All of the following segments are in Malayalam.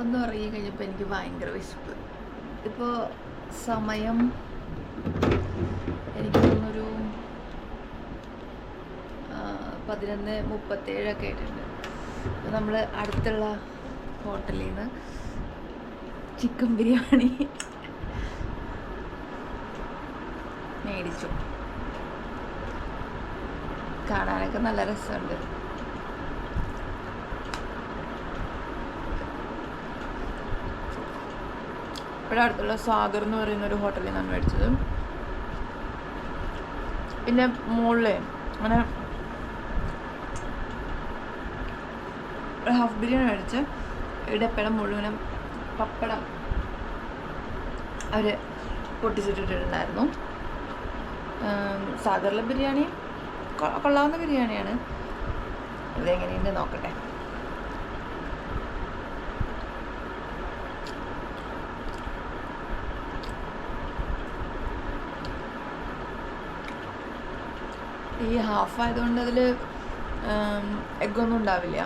ഒന്ന് ഉറങ്ങി കഴിഞ്ഞപ്പോൾ എനിക്ക് ഭയങ്കര വിശപ്പ്. ഇപ്പോൾ സമയം എനിക്ക് തോന്നുന്നൊരു 11:37 ആയിട്ടുണ്ട്. അപ്പോൾ നമ്മൾ അടുത്തുള്ള ഹോട്ടലിൽ നിന്ന് ചിക്കൻ ബിരിയാണി മേടിച്ചു. കാണാനൊക്കെ നല്ല രസമുണ്ട്. ഇവിടെ അടുത്തുള്ള സാഗർ എന്ന് പറയുന്ന ഒരു ഹോട്ടലിൽ നിന്നാണ് മേടിച്ചത്. പിന്നെ മുകളിൽ അങ്ങനെ ഹാഫ് ബിരിയാണി മേടിച്ച് ഇടപ്പഴം മുഴുവനും പപ്പടം അവർ പൊട്ടിച്ചിട്ടിട്ടുണ്ടായിരുന്നു. സാഗറിലെ ബിരിയാണി കൊള്ളാവുന്ന ബിരിയാണിയാണ്. ഇതെങ്ങനെയുണ്ട് നോക്കട്ടെ. ഈ ഹാഫ് ആയതുകൊണ്ട് അതിൽ എഗ്ഗൊന്നും ഉണ്ടാവില്ല.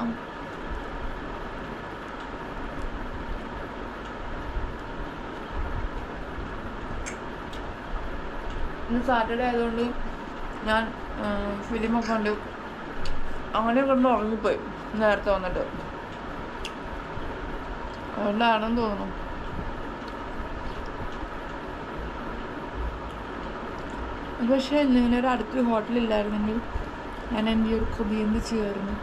ഇന്ന് സാറ്റർഡേ ആയതുകൊണ്ട് ഞാൻ ഫിലിമൊക്കെ കണ്ട് അങ്ങനെ കൊണ്ട് ഉറങ്ങിപ്പോയി നേരത്തെ വന്നിട്ട്. അതുകൊണ്ടാണെന്ന് തോന്നുന്നു. പക്ഷേ ഇങ്ങനെ ഒരു അടുത്തൊരു ഹോട്ടലില്ലായിരുന്നെങ്കിൽ ഞാൻ എൻ്റെ ഒരു കൊതി എന്ത് ചെയ്യുമായിരുന്നു.